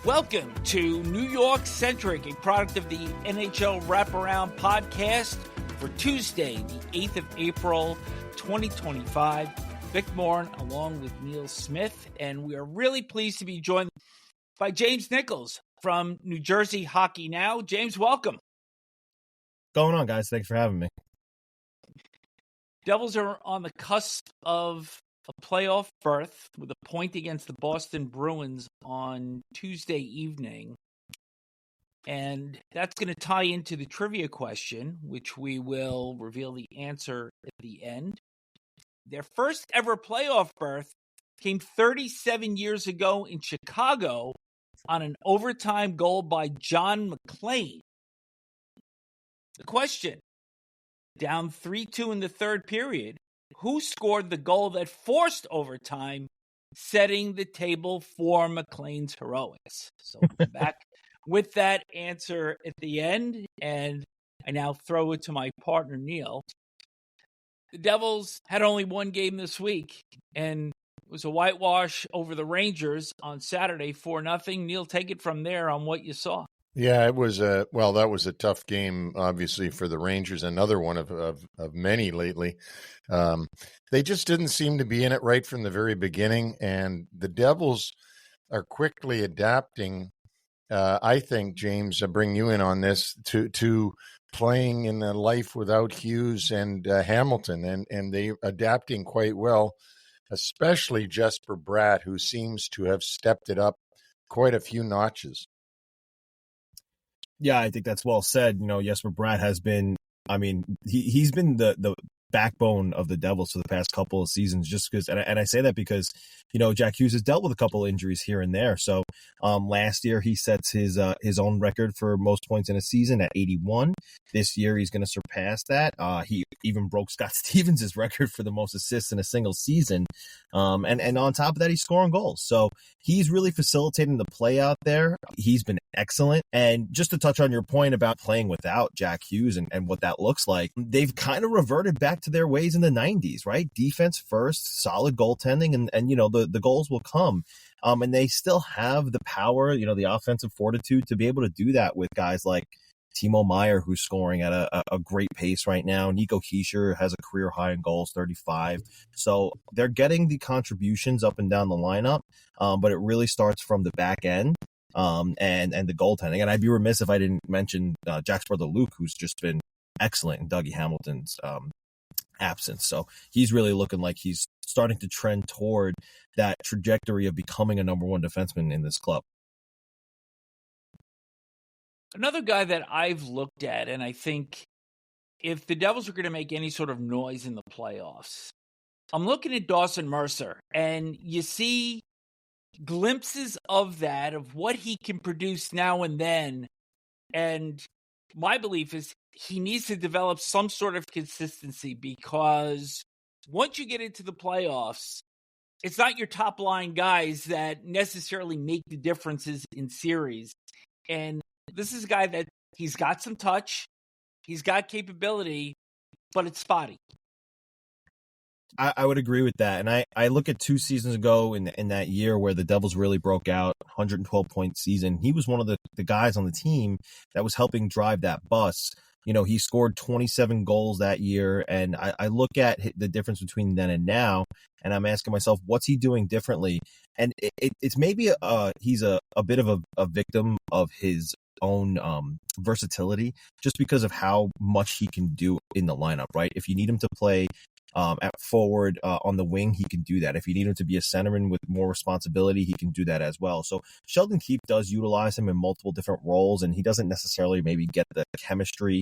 Welcome to New York Centric, a product of the NHL Wraparound podcast for Tuesday, the 8th of April, 2025. Vic Morren along with Neil Smith, and we are really pleased to be joined by James Nichols from New Jersey Hockey Now. James, welcome. What's going on, guys? Thanks for having me. Devils are on the cusp of a playoff berth with a point against the Boston Bruins on Tuesday evening. And that's going to tie into the trivia question, which we will reveal the answer at the end. Their first ever playoff berth came 37 years ago in Chicago on an overtime goal by John McClain. The question, down 3-2 in the third period, who scored the goal that forced overtime, setting the table for McClain's heroics? So we'll come back with that answer at the end, and I now throw it to my partner, Neil. The Devils had only one game this week, and it was a whitewash over the Rangers on Saturday, 4-0. Neil, take it from there on what you saw. Yeah, it was that was a tough game, obviously, for the Rangers. Another one of many lately. They just didn't seem to be in it right from the very beginning, and the Devils are quickly adapting. I think, James, I bring you in on this to playing in a life without Hughes and Hamilton, and they adapting quite well, especially Jesper Bratt, who seems to have stepped it up quite a few notches. Yeah, I think that's well said. You know, Jesper Bratt has been, he's been the backbone of the Devils for the past couple of seasons, just because, and I say that because, you know, Jack Hughes has dealt with a couple of injuries here and there. So last year he sets his own record for most points in a season at 81. This year he's going to surpass that. He even broke Scott Stevens' record for the most assists in a single season. And on top of that, he's scoring goals. So he's really facilitating the play out there. He's been excellent. And just to touch on your point about playing without Jack Hughes and what that looks like, they've kind of reverted back to their ways in the 90s, right? Defense first, solid goaltending, and you know, the goals will come. And they still have the power, you know, the offensive fortitude to be able to do that with guys like Timo Meier, who's scoring at a great pace right now. Nico Hischier has a career high in goals, 35. So they're getting the contributions up and down the lineup, but it really starts from the back end and the goaltending. And I'd be remiss if I didn't mention Jack's brother Luke, who's just been excellent in Dougie Hamilton's absence. So he's really looking like he's starting to trend toward that trajectory of becoming a number one defenseman in this club. Another guy that I've looked at, and I think if the Devils are going to make any sort of noise in the playoffs, I'm looking at Dawson Mercer, and you see glimpses of that, of what he can produce now and then. And my belief is he needs to develop some sort of consistency, because once you get into the playoffs, it's not your top line guys that necessarily make the differences in series. And this is a guy that he's got some touch, he's got capability, but it's spotty. I would agree with that. And I look at 2 seasons ago in that year where the Devils really broke out, 112-point season. He was one of the guys on the team that was helping drive that bus. You know, he scored 27 goals that year. And I look at the difference between then and now, and I'm asking myself, what's he doing differently? And it's maybe he's a bit of a victim of his own versatility, just because of how much he can do in the lineup, right? If you need him to play at forward on the wing, he can do that. If you need him to be a centerman with more responsibility, he can do that as well. So Sheldon Keefe does utilize him in multiple different roles, and he doesn't necessarily maybe get the chemistry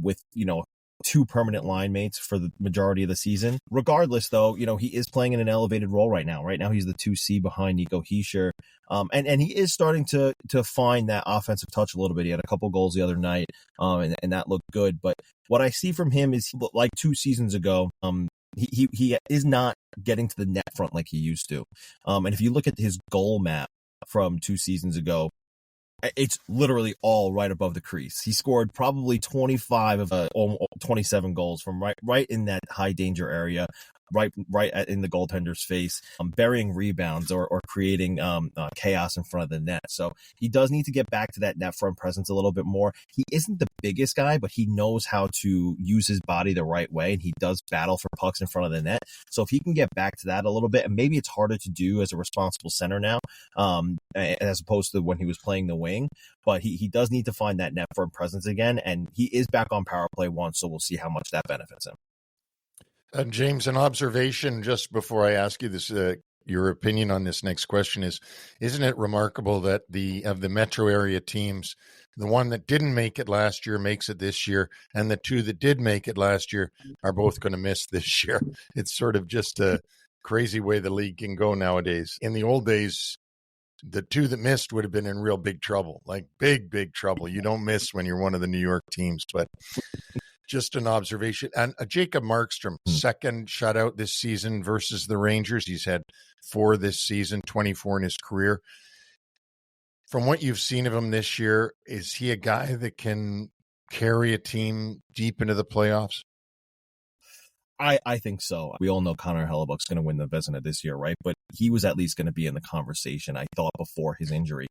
with, you know, 2 permanent line mates for the majority of the season. Regardless, though, you know, he is playing in an elevated role right now. Right now, he's the 2C behind Nico Hischier. And he is starting to find that offensive touch a little bit. He had a couple goals the other night, and that looked good. But what I see from him is, like 2 seasons ago, he is not getting to the net front like he used to. And if you look at his goal map from 2 seasons ago, it's literally all right above the crease. He scored probably 25 of 27 goals from right in that high danger area. right in the goaltender's face, burying rebounds or creating chaos in front of the net. So he does need to get back to that net front presence a little bit more. He isn't the biggest guy, but he knows how to use his body the right way, and he does battle for pucks in front of the net. So if he can get back to that a little bit, and maybe it's harder to do as a responsible center now, as opposed to when he was playing the wing, but he does need to find that net front presence again, and he is back on power play once, so we'll see how much that benefits him. James, an observation just before I ask you this, your opinion on this next question is, isn't it remarkable that of the metro area teams, the one that didn't make it last year makes it this year, and the two that did make it last year are both going to miss this year? It's sort of just a crazy way the league can go nowadays. In the old days, the two that missed would have been in real big trouble, like big trouble. You don't miss when you're one of the New York teams, but just an observation. And Jacob Markstrom, second shutout this season versus the Rangers. He's had 4 this season, 24 in his career. From what you've seen of him this year, is he a guy that can carry a team deep into the playoffs? I think so. We all know Connor Hellebuck's going to win the Vezina this year, right? But he was at least going to be in the conversation, I thought, before his injury.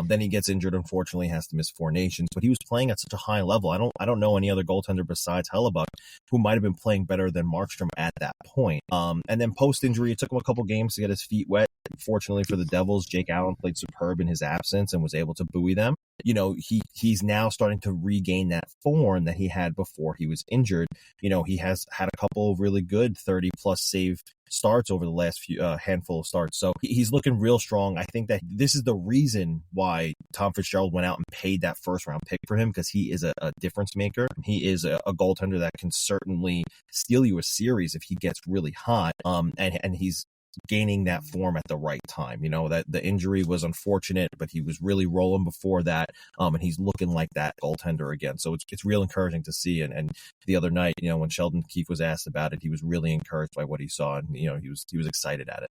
Then he gets injured, unfortunately, has to miss 4 nations. But he was playing at such a high level. I don't know any other goaltender besides Hellebuck who might have been playing better than Markstrom at that point. And then post-injury, it took him a couple games to get his feet wet. Fortunately for the Devils, Jake Allen played superb in his absence and was able to buoy them. You know, he's now starting to regain that form that he had before he was injured. You know, he has had a couple of really good 30-plus save starts over the last few handful of starts. So he's looking real strong. I think that this is the reason why Tom Fitzgerald went out and paid that first-round pick for him, because he is a difference maker. He is a goaltender that can certainly steal you a series if he gets really hot. And he's gaining that form at the right time. You know, that the injury was unfortunate, but he was really rolling before that. And he's looking like that goaltender again. So it's real encouraging to see. And the other night, you know, when Sheldon Keefe was asked about it, he was really encouraged by what he saw, and, you know, he was excited at it.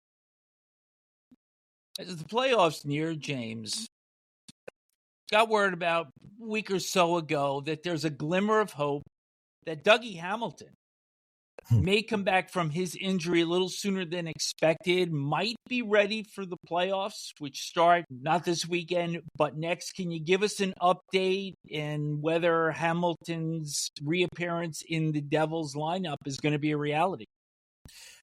As the playoffs near, James, got word about a week or so ago that there's a glimmer of hope that Dougie Hamilton may come back from his injury a little sooner than expected, might be ready for the playoffs, which start not this weekend, but next. Can you give us an update in whether Hamilton's reappearance in the Devils lineup is going to be a reality?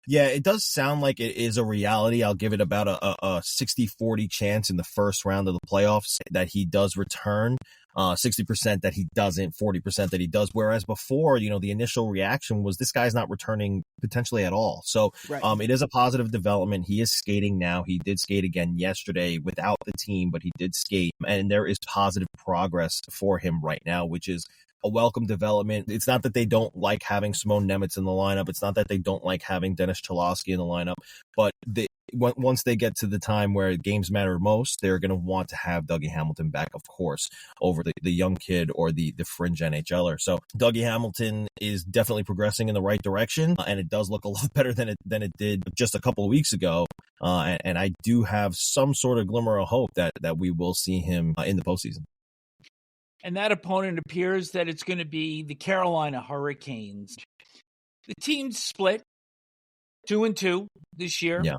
Yeah, it does sound like it is a reality. I'll give it about a 60-40 chance in the first round of the playoffs that he does return. 60% that he doesn't, 40% that he does. Whereas before, you know, the initial reaction was this guy's not returning potentially at all. So right. It is a positive development. He is skating now. He did skate again yesterday without the team, but he did skate. And there is positive progress for him right now, which is a welcome development. It's not that they don't like having Simone Nemitz in the lineup. It's not that they don't like having Dennis Cholowski in the lineup, but once they get to the time where games matter most, they're going to want to have Dougie Hamilton back, of course, over the young kid or the fringe NHLer. So Dougie Hamilton is definitely progressing in the right direction, and it does look a lot better than it did just a couple of weeks ago. And I do have some sort of glimmer of hope that we will see him in the postseason. And that opponent appears that it's going to be the Carolina Hurricanes. The team's split 2-2 this year. Yeah.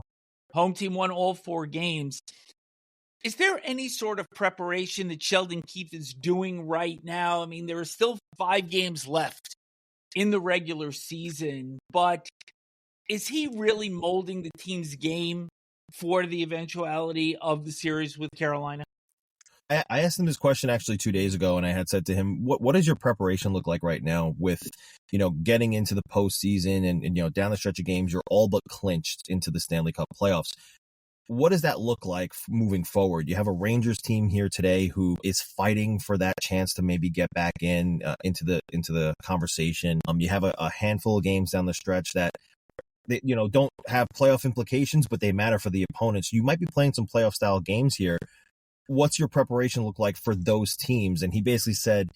Home team won all 4 games. Is there any sort of preparation that Sheldon Keefe is doing right now? I mean, there are still 5 games left in the regular season, but is he really molding the team's game for the eventuality of the series with Carolina? I asked him this question actually 2 days ago, and I had said to him, what does your preparation look like right now with, you know, getting into the postseason and, you know, down the stretch of games, you're all but clinched into the Stanley Cup playoffs. What does that look like moving forward? You have a Rangers team here today who is fighting for that chance to maybe get back into the conversation. You have a handful of games down the stretch that you know, don't have playoff implications, but they matter for the opponents. You might be playing some playoff style games here. What's your preparation look like for those teams? And he basically said,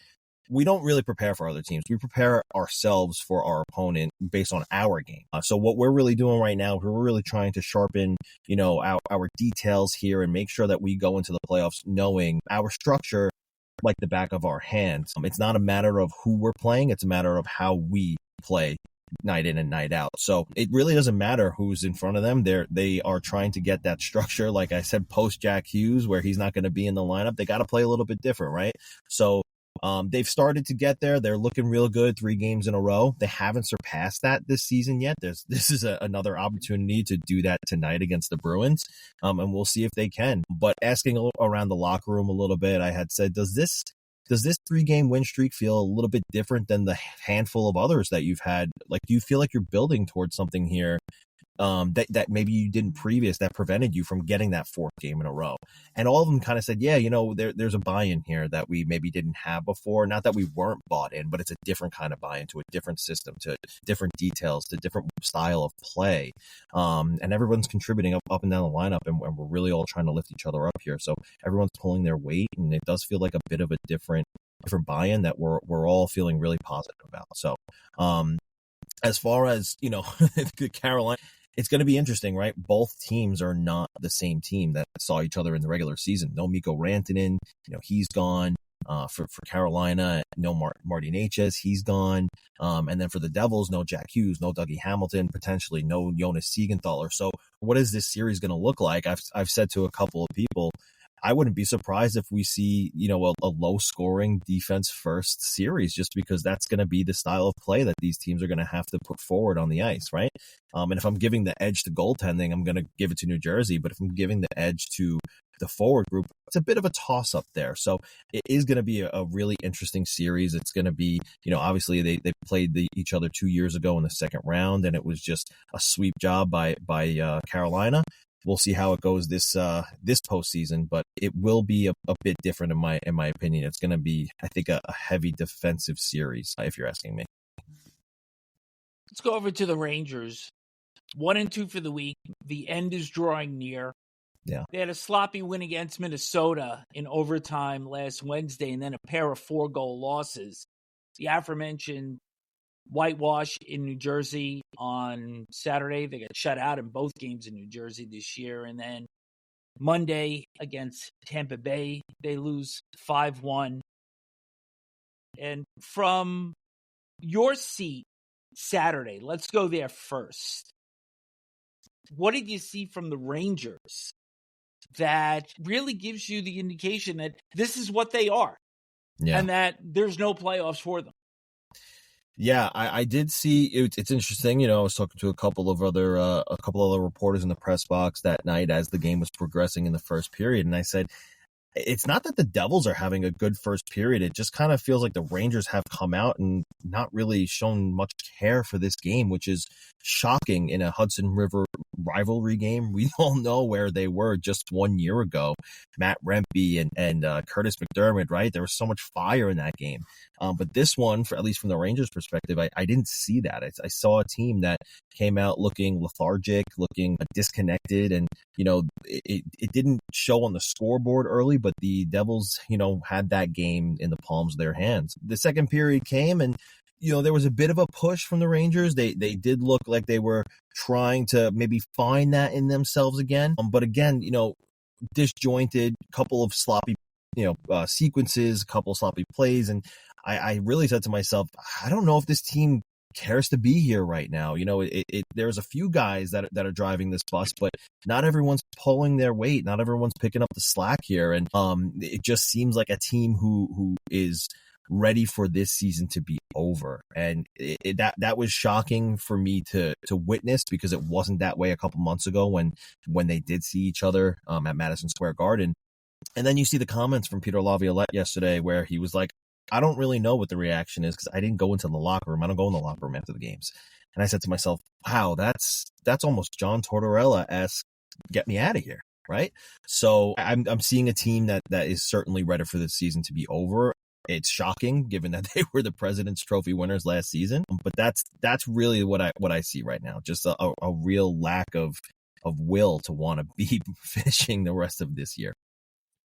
we don't really prepare for other teams. We prepare ourselves for our opponent based on our game. So what we're really doing right now, we're really trying to sharpen, you know, our details here and make sure that we go into the playoffs knowing our structure like the back of our hands. It's not a matter of who we're playing. It's a matter of how we play night in and night out. So it really doesn't matter who's in front of them. They are trying to get that structure. Like I said, post Jack Hughes, where he's not going to be in the lineup, they got to play a little bit different, right? So they've started to get there. They're looking real good 3 games in a row. They haven't surpassed that this season yet. This is another opportunity to do that tonight against the Bruins. And we'll see if they can. But asking around the locker room a little bit, I had said, does this 3-game win streak feel a little bit different than the handful of others that you've had? Like, do you feel like you're building towards something here that maybe you didn't previous that prevented you from getting that 4th game in a row? And all of them kind of said, yeah, there's a buy-in here that we maybe didn't have before. Not that we weren't bought in, but it's a different kind of buy-in to a different system, to different details, to different style of play. And everyone's contributing up and down the lineup, and we're really all trying to lift each other up here. So everyone's pulling their weight, and it does feel like a bit of a different buy-in that we're all feeling really positive about. So as far as, Carolina, it's going to be interesting, right? Both teams are not the same team that saw each other in the regular season. No Mikko Rantanen, he's gone. For Carolina, no Marty Necas, he's gone. And then for the Devils, no Jack Hughes, no Dougie Hamilton, potentially no Jonas Siegenthaler. So what is this series going to look like? I've said to a couple of people, I wouldn't be surprised if we see, a low scoring defense first series, just because that's going to be the style of play that these teams are going to have to put forward on the ice, right? And if I'm giving the edge to goaltending, I'm going to give it to New Jersey. But if I'm giving the edge to the forward group, it's a bit of a toss up there. So it is going to be a really interesting series. It's going to be, obviously they played each other 2 years ago in the second round, and it was just a sweep job by Carolina. We'll see how it goes this postseason, but it will be a bit different in my opinion. It's going to be, I think, a heavy defensive series, if you're asking me. Let's go over to the Rangers. 1-2 for the week. The end is drawing near. Yeah. They had a sloppy win against Minnesota in overtime last Wednesday, and then a pair of 4-goal losses. The aforementioned whitewash in New Jersey on Saturday. They got shut out in both games in New Jersey this year. And then Monday against Tampa Bay, they lose 5-1. And from your seat Saturday, let's go there first. What did you see from the Rangers that really gives you the indication that this is what they are, and that there's no playoffs for them? Yeah, I did see it. It's interesting. I was talking to a couple of other reporters in the press box that night as the game was progressing in the first period, and I said, it's not that the Devils are having a good first period. It just kind of feels like the Rangers have come out and not really shown much care for this game, which is shocking in a Hudson River rivalry game. We all know where they were just 1 year ago. Matt Rempe and Curtis McDermott, right? There was so much fire in that game. But this one, at least from the Rangers' perspective, I didn't see that. I saw a team that came out looking lethargic, looking disconnected, and it didn't show on the scoreboard early, but the Devils, had that game in the palms of their hands. The second period came, and there was a bit of a push from the Rangers. They did look like they were trying to maybe find that in themselves again. But again, disjointed, couple of sloppy, sequences, a couple of sloppy plays, and I really said to myself, I don't know if this team cares to be here right now. There's a few guys that are driving this bus, but not everyone's pulling their weight. Not everyone's picking up the slack here. And it just seems like a team who is ready for this season to be over. And that was shocking for me to witness, because it wasn't that way a couple months ago when they did see each other at Madison Square Garden. And then you see the comments from Peter Laviolette yesterday where he was like, I don't really know what the reaction is because I didn't go into the locker room. I don't go in the locker room after the games. And I said to myself, wow, that's almost John Tortorella-esque, get me out of here, right? So I'm seeing a team that is certainly ready for this season to be over. It's shocking given that they were the President's Trophy winners last season. But that's really what I see right now. Just a real lack of will to want to be finishing the rest of this year.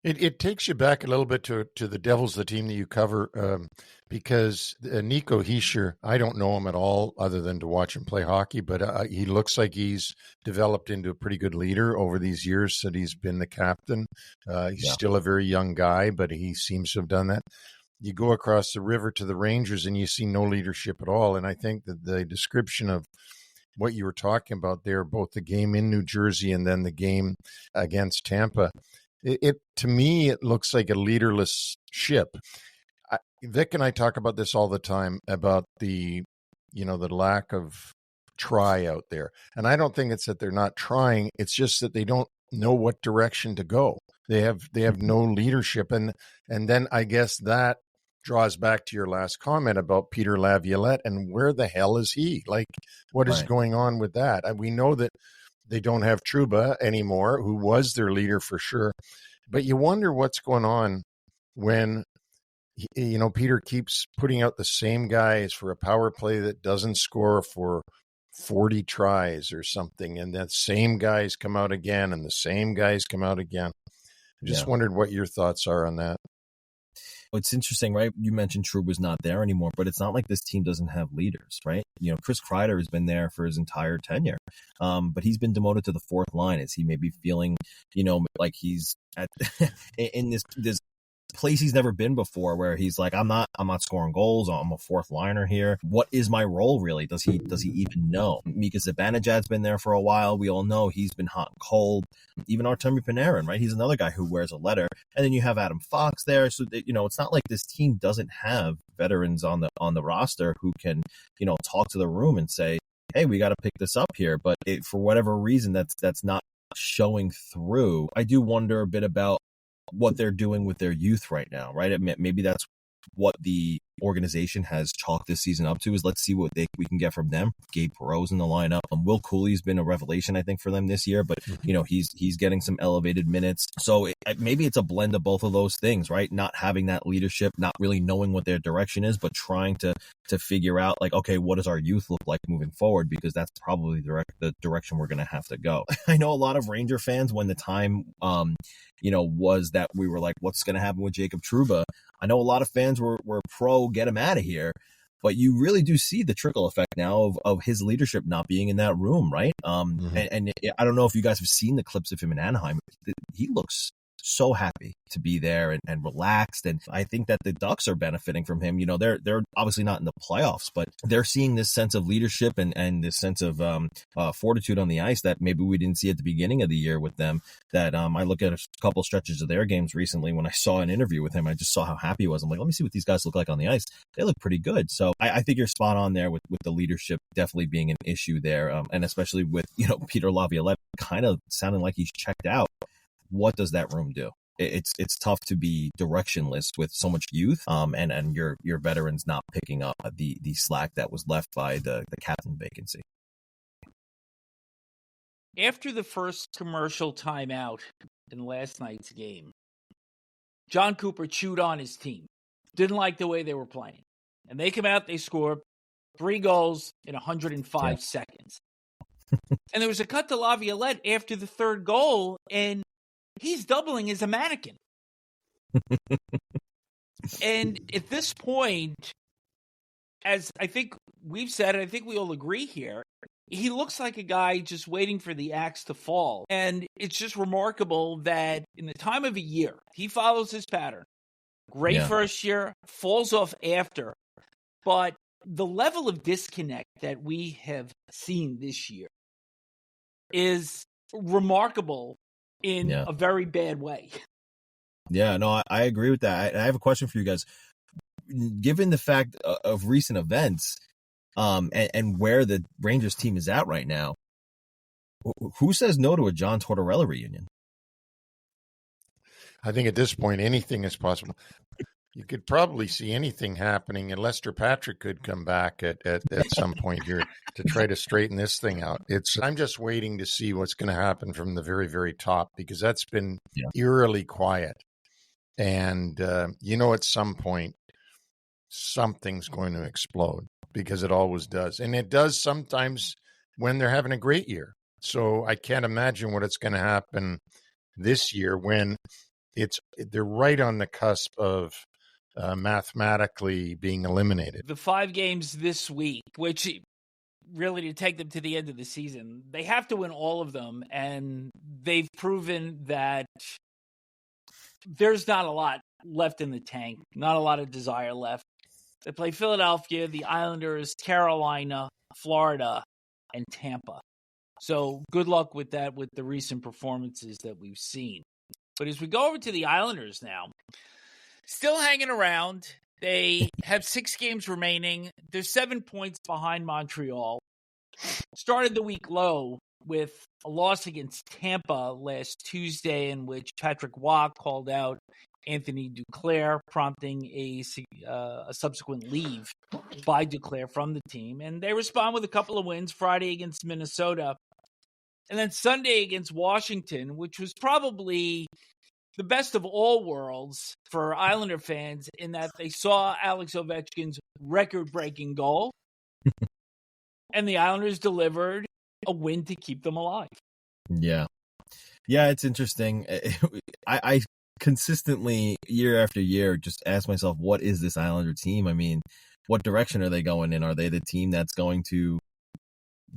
It takes you back a little bit to the Devils, the team that you cover, because Nico Hischier, I don't know him at all other than to watch him play hockey, but he looks like he's developed into a pretty good leader over these years that he's been the captain. He's still a very young guy, but he seems to have done that. you go across the river to the Rangers and you see no leadership at all. And I think that the description of what you were talking about there, both the game in New Jersey and then the game against Tampa, it to me, it looks like a leaderless ship. Vic and I talk about this all the time about the lack of try out there. And I don't think it's that they're not trying. It's just that they don't know what direction to go. They have no leadership. And then I guess that draws back to your last comment about Peter Laviolette and where the hell is he? Like, what is going on with that? And we know that they don't have Trouba anymore, who was their leader for sure. But you wonder what's going on when, Peter keeps putting out the same guys for a power play that doesn't score for 40 tries or something. And that same guys come out again and the same guys come out again. I just wondered what your thoughts are on that. It's interesting, right? You mentioned Trouba's not there anymore, but it's not like this team doesn't have leaders, right? Chris Kreider has been there for his entire tenure, but he's been demoted to the fourth line as he may be feeling, like he's at in this place he's never been before, where he's like, I'm not scoring goals. I'm a fourth liner here. What is my role really? Does he even know? Mika Zibanejad's been there for a while. We all know he's been hot and cold. Even Artemi Panarin, right? He's another guy who wears a letter. And then you have Adam Fox there. So that, it's not like this team doesn't have veterans on the roster who can, talk to the room and say, hey, we got to pick this up here. But for whatever reason, that's not showing through. I do wonder a bit about what they're doing with their youth right now, right? Maybe that's what the organization has chalked this season up to, is let's see what we can get from them. Gabe Perreault's in the lineup. Will Cooley's been a revelation, I think, for them this year, but he's getting some elevated minutes. So maybe it's a blend of both of those things, right? Not having that leadership, not really knowing what their direction is, but trying to figure out, like, okay, what does our youth look like moving forward? Because that's probably the direction we're going to have to go. I know a lot of Ranger fans, when the time was that we were like, what's going to happen with Jacob Trouba? I know a lot of fans were pro get him out of here, but you really do see the trickle effect now of his leadership not being in that room, right? And I don't know if you guys have seen the clips of him in Anaheim. He looks so happy to be there and relaxed. And I think that the Ducks are benefiting from him. They're obviously not in the playoffs, but they're seeing this sense of leadership and this sense of fortitude on the ice that maybe we didn't see at the beginning of the year with them. That I look at a couple stretches of their games recently. When I saw an interview with him, I just saw how happy he was. I'm like, let me see what these guys look like on the ice. They look pretty good. So I think you're spot on there with the leadership definitely being an issue there. And especially with, Peter Laviolette kind of sounding like he's checked out. What does that room do? It's tough to be directionless with so much youth, and your veterans not picking up the slack that was left by the captain vacancy. After the first commercial timeout in last night's game, John Cooper chewed on his team. Didn't like the way they were playing. And they come out, they score 3 goals in 105 seconds. And there was a cut to Laviolette after the third goal, and he's doubling as a mannequin. And at this point, as I think we've said, and I think we all agree here, he looks like a guy just waiting for the axe to fall. And it's just remarkable that in the time of a year, he follows his pattern. Great first year, falls off after. But the level of disconnect that we have seen this year is remarkable in a very bad way. Yeah, no, I agree with that. I have a question for you guys. Given the fact of recent events, and where the Rangers team is at right now, who says no to a John Tortorella reunion? I think at this point, anything is possible. You could probably see anything happening, and Lester Patrick could come back at some point here to try to straighten this thing out. I'm just waiting to see what's going to happen from the very, very top, because that's been eerily quiet. And, at some point, something's going to explode, because it always does. And it does sometimes when they're having a great year. So I can't imagine what it's going to happen this year when they're right on the cusp of mathematically being eliminated. The 5 games this week, which really to take them to the end of the season, they have to win all of them, and they've proven that there's not a lot left in the tank. Not a lot of desire left. They play Philadelphia, the Islanders, Carolina, Florida, and Tampa. So good luck with that with the recent performances that we've seen. But as we go over to the Islanders now, still hanging around. They have 6 games remaining. They're 7 points behind Montreal. Started the week low with a loss against Tampa last Tuesday in which Patrick Waugh called out Anthony Duclair, prompting a subsequent leave by Duclair from the team. And they respond with a couple of wins Friday against Minnesota and then Sunday against Washington, which was probably the best of all worlds for Islander fans in that they saw Alex Ovechkin's record-breaking goal, and the Islanders delivered a win to keep them alive. Yeah, it's interesting. I consistently, year after year, just ask myself, what is this Islander team? I mean, what direction are they going in? Are they the team that's going to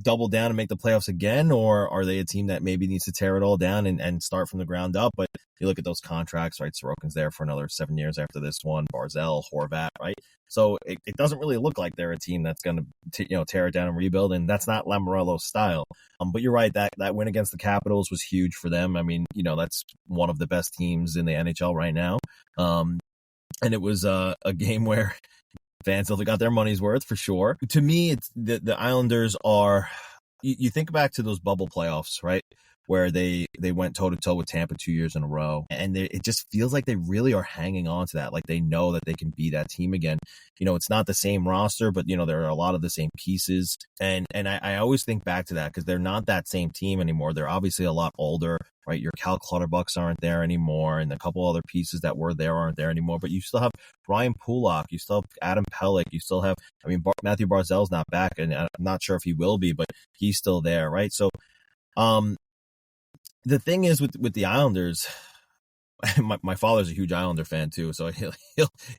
double down and make the playoffs again, or are they a team that maybe needs to tear it all down and start from the ground up? But you look at those contracts, right? Sorokin's there for another 7 years after this one, Barzal, Horvat, right? So it doesn't really look like they're a team that's going to tear it down and rebuild, and that's not Lamoriello's style. But you're right, that win against the Capitals was huge for them. I mean, that's one of the best teams in the NHL right now. And it was a game where fans still got their money's worth for sure. To me, it's the Islanders are. You think back to those bubble playoffs, right, where they went toe to toe with Tampa 2 years in a row, and it just feels like they really are hanging on to that. Like they know that they can be that team again. It's not the same roster, but there are a lot of the same pieces, and I always think back to that because they're not that same team anymore. They're obviously a lot older. Right, your Cal Clutterbucks aren't there anymore, and a couple other pieces that were there aren't there anymore. But you still have Ryan Pulock, you still have Adam Pelech, you still have, Matthew Barzal's not back, and I'm not sure if he will be, but he's still there, right? So, the thing is with the Islanders, my father's a huge Islander fan too, so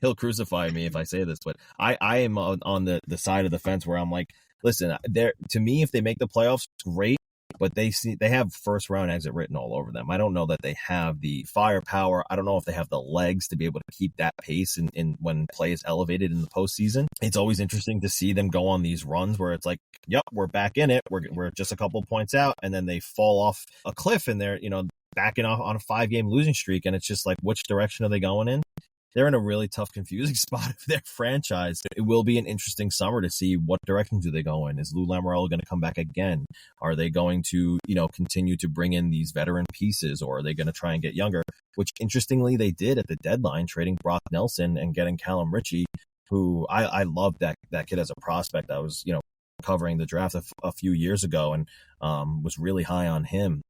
he'll crucify me if I say this, but I am on the side of the fence where I'm like, listen, to me, if they make the playoffs, great. But they have first round exit written all over them. I don't know that they have the firepower. I don't know if they have the legs to be able to keep that pace in when play is elevated in the postseason. It's always interesting to see them go on these runs where it's like, yep, we're back in it. We're just a couple points out, and then they fall off a cliff and they're backing off on a 5-game losing streak, and it's just like, which direction are they going in? They're in a really tough, confusing spot of their franchise. It will be an interesting summer to see what direction do they go in. Is Lou Lamoriello going to come back again? Are they going to, continue to bring in these veteran pieces, or are they going to try and get younger? Which, interestingly, they did at the deadline, trading Brock Nelson and getting Callum Ritchie, who I love that kid as a prospect. I was, covering the draft a few years ago and was really high on him.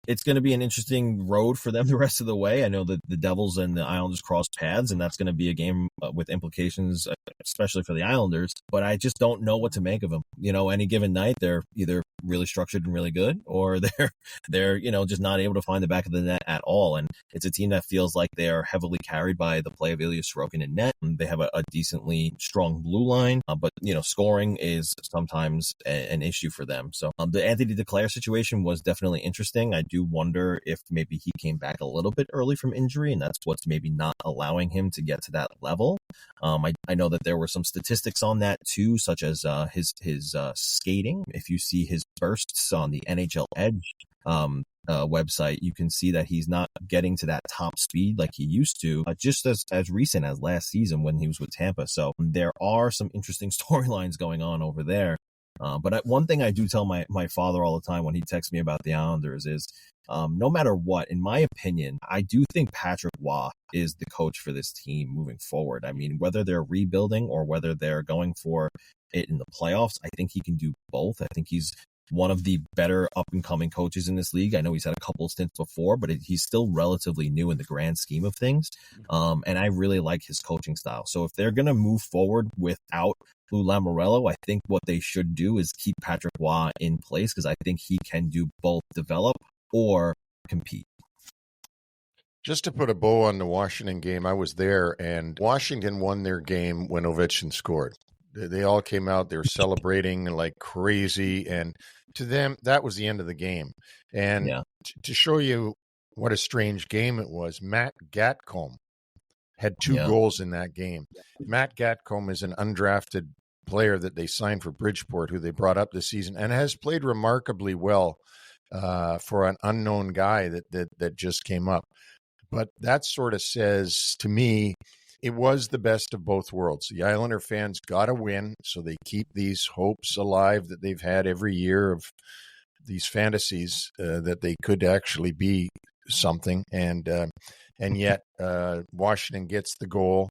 It's going to be an interesting road for them the rest of the way. I know that the Devils and the Islanders cross paths, and that's going to be a game with implications, especially for the Islanders. But I just don't know what to make of them. Any given night, they're either really structured and really good, or they're just not able to find the back of the net at all. And it's a team that feels like they are heavily carried by the play of Ilya Sorokin in net. They have a decently strong blue line, but scoring is sometimes an issue for them. So the Anthony Duclair situation was definitely interesting. I do wonder if maybe he came back a little bit early from injury, and that's what's maybe not allowing him to get to that level. I know that there were some statistics on that too, such as his skating. If you see his bursts on the NHL Edge website, you can see that he's not getting to that top speed like he used to, just as recent as last season when he was with Tampa. So there are some interesting storylines going on over there. But one thing I do tell my father all the time when he texts me about the Islanders is, no matter what, in my opinion, I do think Patrick Waugh is the coach for this team moving forward. I mean, whether they're rebuilding or whether they're going for it in the playoffs, I think he can do both. I think he's one of the better up-and-coming coaches in this league. I know he's had a couple of stints before, but he's still relatively new in the grand scheme of things. And I really like his coaching style. So if they're going to move forward without Lou Lamoriello, I think what they should do is keep Patrick Waugh in place, because I think he can do both develop or compete. Just to put a bow on the Washington game, I was there, and Washington won their game when Ovechkin scored. They all came out, they were celebrating like crazy, and to them, that was the end of the game. And to show you what a strange game it was, Matt Gatcomb had 2 goals in that game. Matt Gatcomb is an undrafted player that they signed for Bridgeport, who they brought up this season, and has played remarkably well for an unknown guy that just came up. But that sort of says to me, it was the best of both worlds. The Islander fans got to win, so they keep these hopes alive that they've had every year of these fantasies that they could actually be something. And yet Washington gets the goal.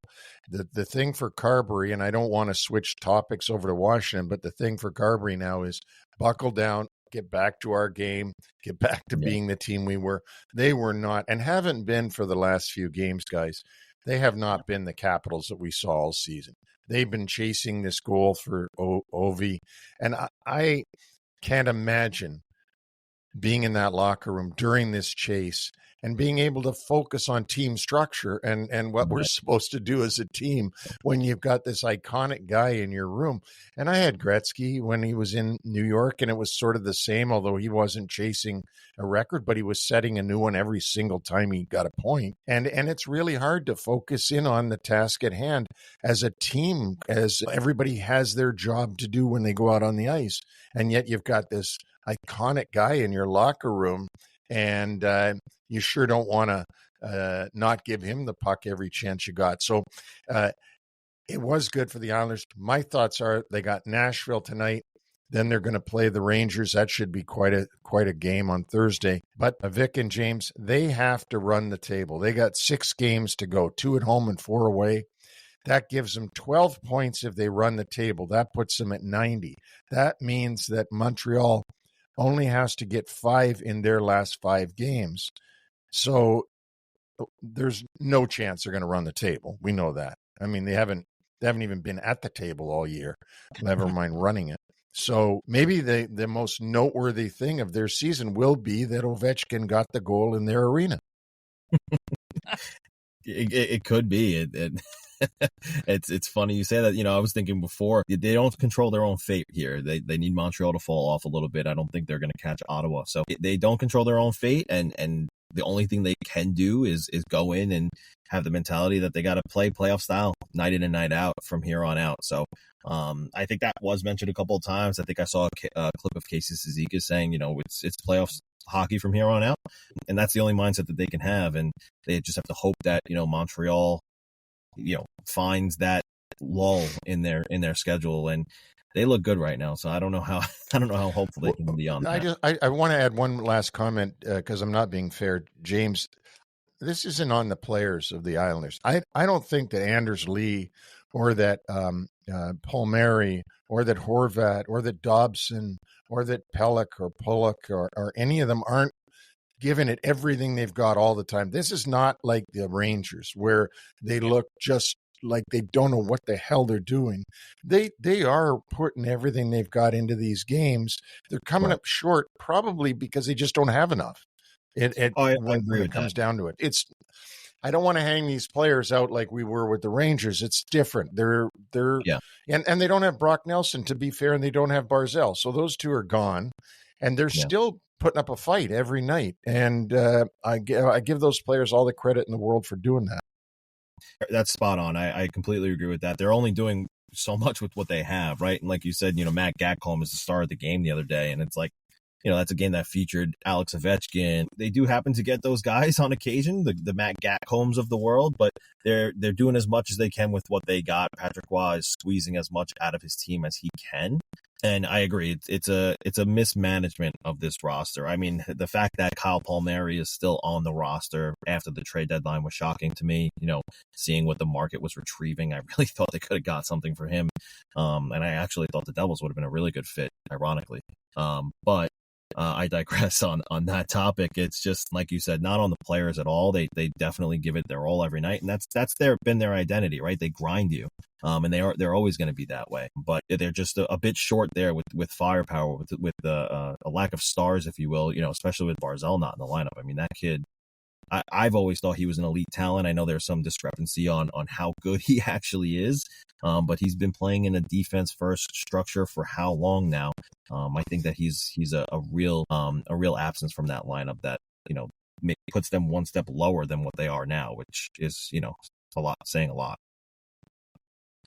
The thing for Carberry, and I don't want to switch topics over to Washington, but the thing for Carberry now is buckle down, get back to our game, get back to being the team we were. They were not, and haven't been for the last few games, guys. They have not been the Capitals that we saw all season. They've been chasing this goal for Ovi, and I can't imagine being in that locker room during this chase and being able to focus on team structure and what we're supposed to do as a team when you've got this iconic guy in your room. And I had Gretzky when he was in New York, and it was sort of the same, although he wasn't chasing a record, but he was setting a new one every single time he got a point. And it's really hard to focus in on the task at hand as a team, as everybody has their job to do when they go out on the ice. And yet you've got this iconic guy in your locker room, and you sure don't want to not give him the puck every chance you got. So it was good for the Islanders. My thoughts are they got Nashville tonight. Then they're going to play the Rangers. That should be quite a game on Thursday. But Vic and James, they have to run the table. They got 6 games to go, 2 at home and 4 away. That gives them 12 points if they run the table. That puts them at 90. That means that Montreal only has to get 5 in their last 5 games. So there's no chance they're going to run the table. We know that. I mean, they haven't even been at the table all year, never mind running it. So maybe the most noteworthy thing of their season will be that Ovechkin got the goal in their arena. It could be. It's funny you say that. You know, I was thinking before, they don't control their own fate here. They need Montreal to fall off a little bit. I don't think they're going to catch Ottawa. So they don't control their own fate, and the only thing they can do is go in and have the mentality that they got to play playoff style night in and night out from here on out. So I think that was mentioned a couple of times. I think I saw a clip of Casey Cizikas saying, you know, it's playoffs hockey from here on out, and that's the only mindset that they can have. And they just have to hope that, you know, Montreal, you know, finds that lull in their schedule, and they look good right now. So I don't know how hopeful they can be on that. I want to add one last comment because I'm not being fair, James. This isn't on the players of the Islanders. I don't think that Anders Lee or that Palmieri or that Horvat or that Dobson or that Pelech or Pollock or any of them aren't giving it everything they've got all the time. This is not like the Rangers where they look just like they don't know what the hell they're doing. They are putting everything they've got into these games. They're coming up short probably because they just don't have enough. When it comes down to it. I don't want to hang these players out like we were with the Rangers. It's different. They're and they don't have Brock Nelson, to be fair, and they don't have Barzell. So those two are gone, and they're still putting up a fight every night. And I give those players all the credit in the world for doing that. That's spot on. I completely agree with that. They're only doing so much with what they have, right? And like you said, you know, Matt Gatcomb is the star of the game the other day, and it's like, you know, that's a game that featured Alex Ovechkin. They do happen to get those guys on occasion, the Matt Gatcombs of the world, but they're doing as much as they can with what they got. Patrick Roy is squeezing as much out of his team as he can. And I agree, it's a mismanagement of this roster. I mean, the fact that Kyle Palmieri is still on the roster after the trade deadline was shocking to me. You know, seeing what the market was retrieving, I really thought they could have got something for him. And I actually thought the Devils would have been a really good fit, ironically. But I digress on that topic. It's just like you said, not on the players at all. They definitely give it their all every night, and that's been their identity, right? They grind you, and they're always going to be that way. But they're just a bit short there with firepower, with a lack of stars, if you will. You know, especially with Barzell not in the lineup. I mean, that kid. I've always thought he was an elite talent. I know there's some discrepancy on how good he actually is, but he's been playing in a defense-first structure for how long now? I think that he's a real absence from that lineup that, you know, puts them one step lower than what they are now, which is, you know, saying a lot.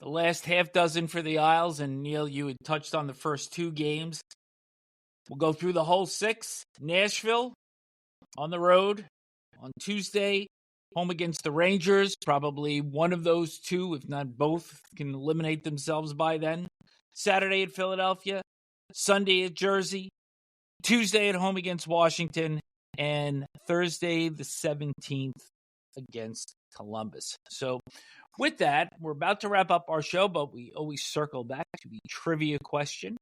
The last half dozen for the Isles, and Neil, you had touched on the first two games. We'll go through the whole six. Nashville on the road on Tuesday, home against the Rangers. Probably one of those two, if not both, can eliminate themselves by then. Saturday at Philadelphia, Sunday at Jersey, Tuesday at home against Washington, and Thursday the 17th against Columbus. So with that, we're about to wrap up our show, but we always circle back to the trivia question.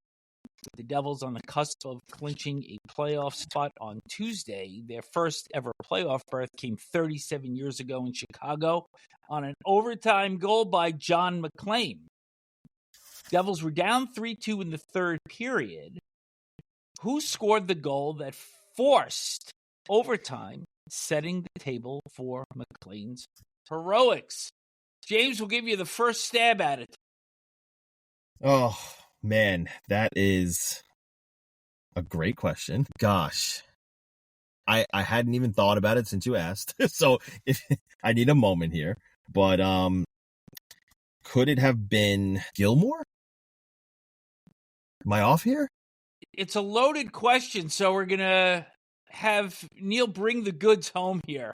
The Devils on the cusp of clinching a playoff spot on Tuesday. Their first ever playoff berth came 37 years ago in Chicago on an overtime goal by John McClain. Devils were down 3-2 in the third period. Who scored the goal that forced overtime, setting the table for McClain's heroics? James will give you the first stab at it. Oh, man, that is a great question. Gosh, I hadn't even thought about it since you asked. So if I need a moment here, but could it have been Gilmore? Am I off here? It's a loaded question, so we're going to have Neil bring the goods home here.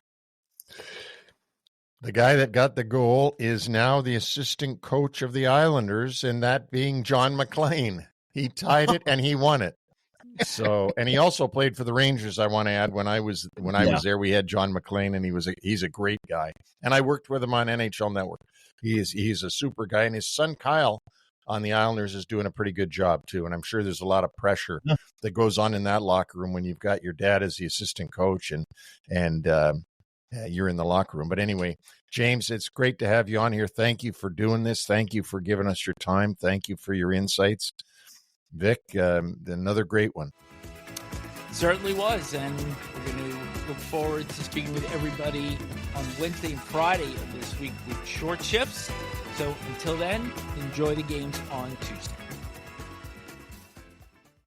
The guy that got the goal is now the assistant coach of the Islanders, and that being John McClain. He tied it and he won it. So, and he also played for the Rangers. I want to add, when I was there, we had John McClain, and he's a great guy. And I worked with him on NHL Network. He's a super guy, and his son Kyle on the Islanders is doing a pretty good job too. And I'm sure there's a lot of pressure that goes on in that locker room when you've got your dad as the assistant coach and you're in the locker room. But anyway, James, it's great to have you on here. Thank you for doing this. Thank you for giving us your time. Thank you for your insights. Vic, another great one. Certainly was. And we're going to look forward to speaking with everybody on Wednesday and Friday of this week with short shifts. So until then, enjoy the games on Tuesday.